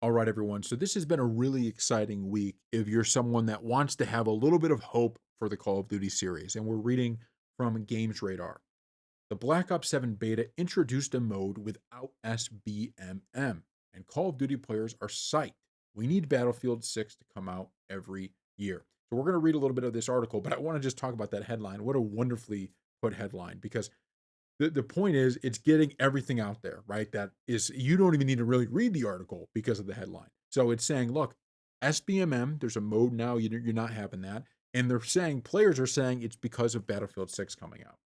All right, everyone. So this has been a really exciting week if you're someone that wants to have a little bit of hope for the Call of Duty series. And we're reading from Games Radar. The Black Ops 7 beta introduced a mode without SBMM, and Call of Duty players are psyched. We need Battlefield 6 to come out every year. So we're going to read a little bit of this article, but I want to just talk about that headline. What a wonderfully put headline, because the point is it's getting everything out there, right? That is, you don't even need to really read the article because of the headline. So it's saying, look, SBMM, there's a mode now, you're not having that. And they're saying, players are saying it's because of Battlefield 6 coming out.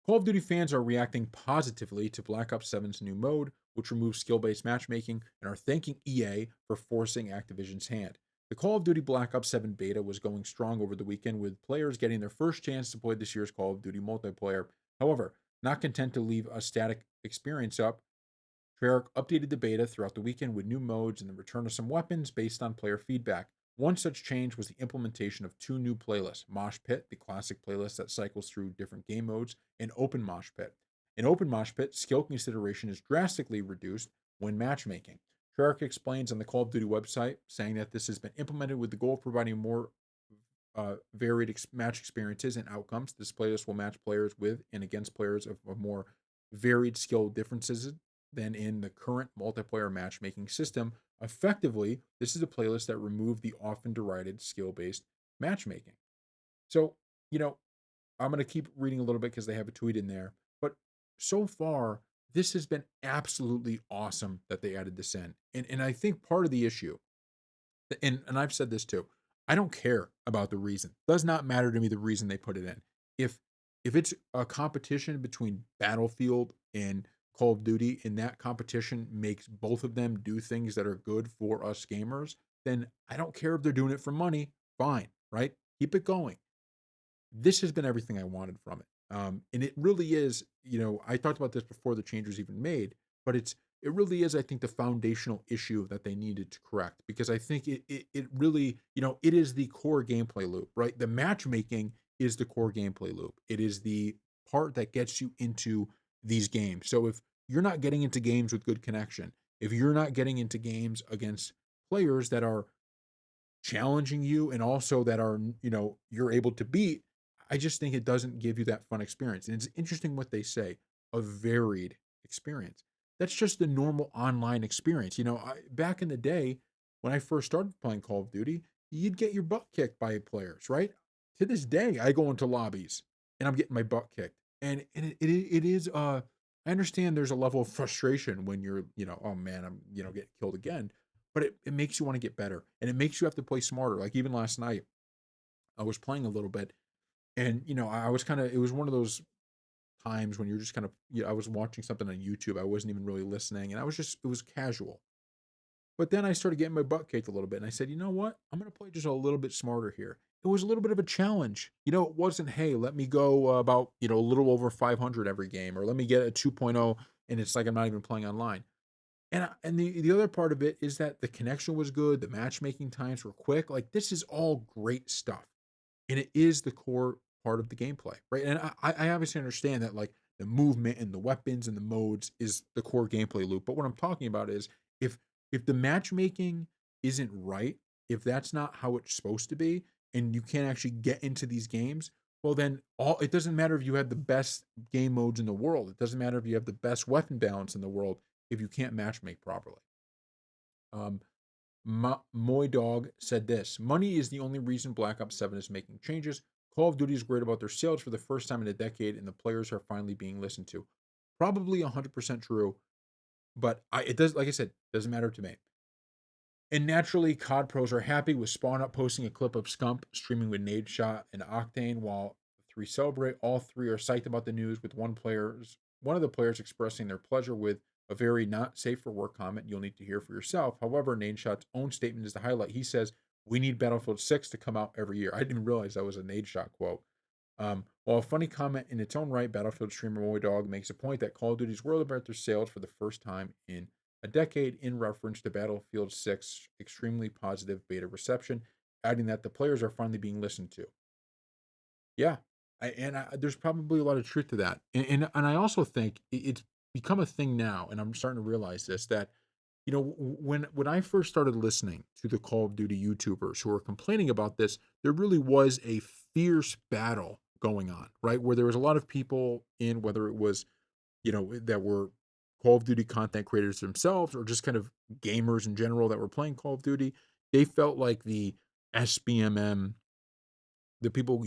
Call of Duty fans are reacting positively to Black Ops 7's new mode, which removes skill based matchmaking, and are thanking EA for forcing Activision's hand. The Call of Duty Black Ops 7 beta was going strong over the weekend, with players getting their first chance to play this year's Call of Duty multiplayer. However, not content to leave a static experience up, Treyarch updated the beta throughout the weekend with new modes and the return of some weapons based on player feedback. One such change was the implementation of two new playlists: Mosh Pit, the classic playlist that cycles through different game modes, and Open Mosh Pit. In Open Mosh Pit, skill consideration is drastically reduced when matchmaking. Treyarch explains on the Call of Duty website, saying that this has been implemented with the goal of providing more varied match experiences and outcomes. This playlist will match players with and against players of more varied skill differences than in the current multiplayer matchmaking system. Effectively, this is a playlist that removed the often derided skill based matchmaking. So, you know, I'm going to keep reading a little bit because they have a tweet in there. But so far, this has been absolutely awesome that they added this in. And I think part of the issue, and I've said this too, I don't care about the reason. Does not matter to me the reason they put it in. If if it's a competition between Battlefield and Call of Duty, and that competition makes both of them do things that are good for us gamers, then I don't care if they're doing it for money. Fine, right? Keep it going. This has been everything I wanted from it. And it really is, I talked about this before the change was even made, but it really is, I think, the foundational issue that they needed to correct, because I think it really, it is the core gameplay loop, right? The matchmaking is the core gameplay loop. It is the part that gets you into these games. So if you're not getting into games with good connection, if you're not getting into games against players that are challenging you and also that are, you're able to beat, I just think it doesn't give you that fun experience. And it's interesting what they say, a varied experience. That's just the normal online experience. Back in the day when I first started playing Call of Duty, you'd get your butt kicked by players, right? To this day, I go into lobbies and I'm getting my butt kicked. And it is I understand there's a level of frustration when you're, oh man, I'm, getting killed again, but it makes you want to get better, and it makes you have to play smarter. Like even last night, I was playing a little bit, and I was kind of, it was one of those times when you're just kind of, I was watching something on YouTube. I wasn't even really listening, and it was casual. But then I started getting my butt kicked a little bit, and I said, you know what? I'm going to play just a little bit smarter here. It was a little bit of a challenge. It wasn't, hey, let me go about, a little over 500 every game, or let me get a 2.0, and it's like I'm not even playing online. And the other part of it is that the connection was good, the matchmaking times were quick. Like this is all great stuff, and it is the core part of the gameplay, right? And I obviously understand that like the movement and the weapons and the modes is the core gameplay loop. But what I'm talking about is if if the matchmaking isn't right, if that's not how it's supposed to be, and you can't actually get into these games, well then all it doesn't matter if you have the best game modes in the world. It doesn't matter if you have the best weapon balance in the world if you can't matchmake properly. Um, Moy Dog said this: Money is the only reason Black Ops 7 is making changes. Call of Duty is worried about their sales for the first time in a decade, and the players are finally being listened to. Probably 100% true, but it does, like I said, doesn't matter to me. And naturally, COD pros are happy with Spawn Up posting a clip of Scump streaming with Nadeshot and Octane while the three celebrate. All three are psyched about the news, with one of the players expressing their pleasure with a very not safe for work comment you'll need to hear for yourself. However, Nadeshot's own statement is the highlight. He says, "We need Battlefield 6 to come out every year." I didn't realize that was a Nadeshot quote. While a funny comment in its own right, Battlefield streamer Moy Dog makes a point that Call of Duty's world about their sales for the first time in a decade, in reference to Battlefield 6 extremely positive beta reception, adding that the players are finally being listened to. Yeah, there's probably a lot of truth to that, and I also think it's become a thing now, and I'm starting to realize this, that when I first started listening to the Call of Duty YouTubers who were complaining about this, there really was a fierce battle going on, right? Where there was a lot of people in, whether it was, that were Call of Duty content creators themselves or just kind of gamers in general that were playing Call of Duty. They felt like SBMM the people,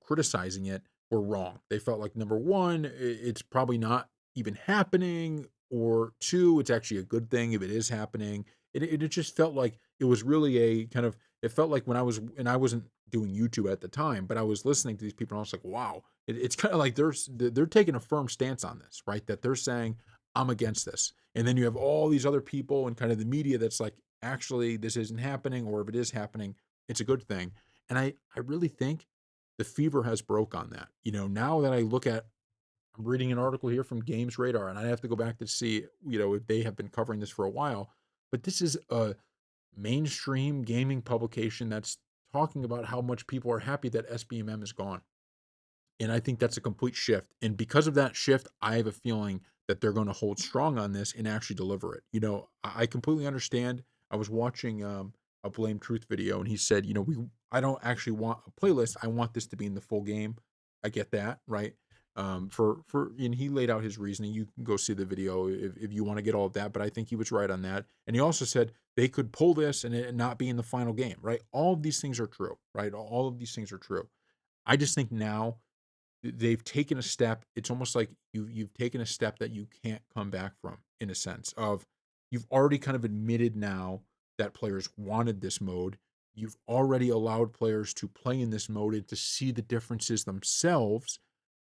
criticizing it were wrong. They felt like, number one, it's probably not even happening, or two, it's actually a good thing if it is happening. It just felt like it was really a kind of, it felt like when and I wasn't doing YouTube at the time, but I was listening to these people and I was like, wow, it's kind of like they're taking a firm stance on this, right? That they're saying, I'm against this. And then you have all these other people and kind of the media that's like, actually, this isn't happening, or if it is happening, it's a good thing. And I really think the fever has broke on that. Now that I look at, I'm reading an article here from Games Radar, and I have to go back to see, if they have been covering this for a while. But this is a mainstream gaming publication that's talking about how much people are happy that SBMM is gone. And I think that's a complete shift. And because of that shift, I have a feeling that they're going to hold strong on this and actually deliver it. I completely understand. I was watching a Blame Truth video, and he said, I don't actually want a playlist. I want this to be in the full game. I get that, right? And he laid out his reasoning. You can go see the video if you want to get all of that. But I think he was right on that. And he also said they could pull this and it not be in the final game, right? All of these things are true, right? All of these things are true. I just think now they've taken a step. It's almost like you've taken a step that you can't come back from, in a sense of, you've already kind of admitted now that players wanted this mode. You've already allowed players to play in this mode and to see the differences themselves,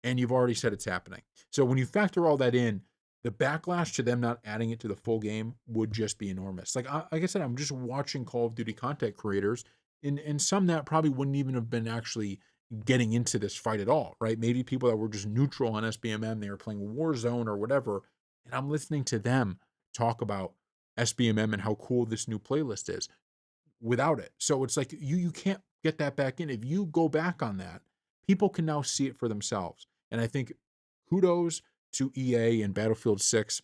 and you've already said it's happening. So when you factor all that in, the backlash to them not adding it to the full game would just be enormous. Like I said, I'm just watching Call of Duty content creators, and some that probably wouldn't even have been actually getting into this fight at all, right? Maybe people that were just neutral on SBMM, they were playing Warzone or whatever, and I'm listening to them talk about SBMM and how cool this new playlist is without it. So it's like you can't get that back in. If you go back on that, people can now see it for themselves. And I think kudos to EA and Battlefield 6.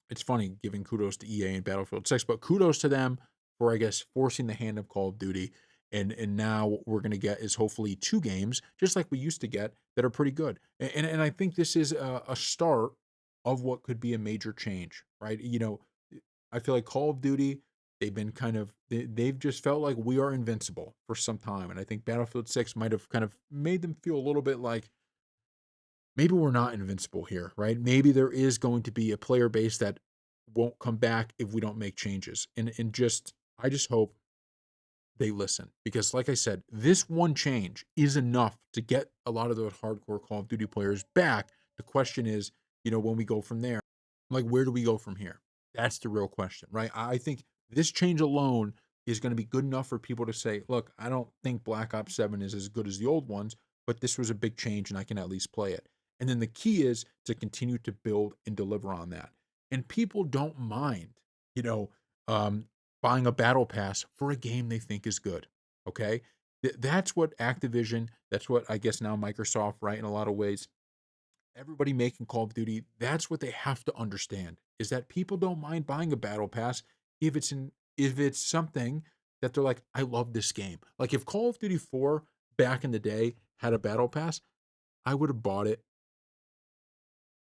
It's funny giving kudos to EA and Battlefield 6, but kudos to them for, I guess, forcing the hand of Call of Duty. And now what we're going to get is hopefully two games, just like we used to get, that are pretty good. And I think this is a start of what could be a major change, right? I feel like Call of Duty, they've been kind of, they've just felt like we are invincible for some time. And I think Battlefield 6 might have kind of made them feel a little bit like, maybe we're not invincible here, right? Maybe there is going to be a player base that won't come back if we don't make changes. And just, I just hope they listen, because like I said, this one change is enough to get a lot of those hardcore Call of Duty players back. The question is, when we go from there, like, where do we go from here? That's the real question, right? I think this change alone is going to be good enough for people to say, look, I don't think Black Ops 7 is as good as the old ones, but this was a big change and I can at least play it. And then the key is to continue to build and deliver on that. And people don't mind, you know, um, buying a battle pass for a game they think is good. Okay. That's what Activision, that's what I guess now Microsoft, right? In a lot of ways, everybody making Call of Duty, that's what they have to understand, is that people don't mind buying a battle pass if it's something that they're like, I love this game. Like if Call of Duty 4 back in the day had a battle pass, I would have bought it,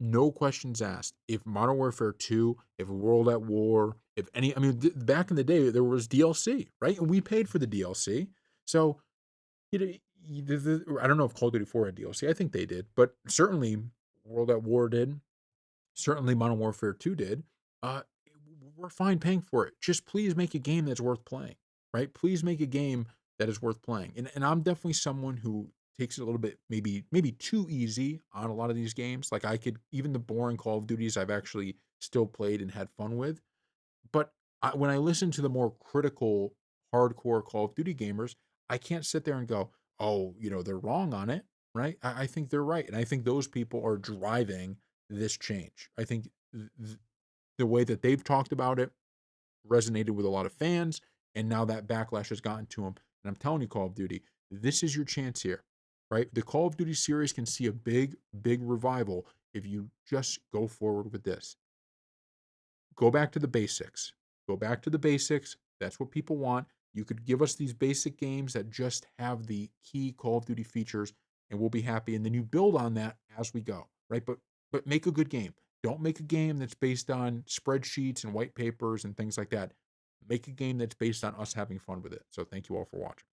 no questions asked. If Modern Warfare 2, if World at War, if any, I mean, back in the day, there was DLC, right? And we paid for the DLC. So, you know, I don't know if Call of Duty 4 had DLC. I think they did, but certainly World at War did. Certainly Modern Warfare 2 did. Uh, we're fine paying for it. Just please make a game that's worth playing, right? Please make a game that is worth playing. And I'm definitely someone who takes it a little bit maybe too easy on a lot of these games. Like I could, even the boring Call of Duties I've actually still played and had fun with. But when I listen to the more critical, hardcore Call of Duty gamers, I can't sit there and go, oh, they're wrong on it, right? I think they're right. And I think those people are driving this change. I think the way that they've talked about it resonated with a lot of fans, and now that backlash has gotten to them. And I'm telling you, Call of Duty, this is your chance here, right? The Call of Duty series can see a big, big revival if you just go forward with this. Go back to the basics. Go back to the basics. That's what people want. You could give us these basic games that just have the key Call of Duty features, and we'll be happy. And then you build on that as we go, right? But make a good game. Don't make a game that's based on spreadsheets and white papers and things like that. Make a game that's based on us having fun with it. So thank you all for watching.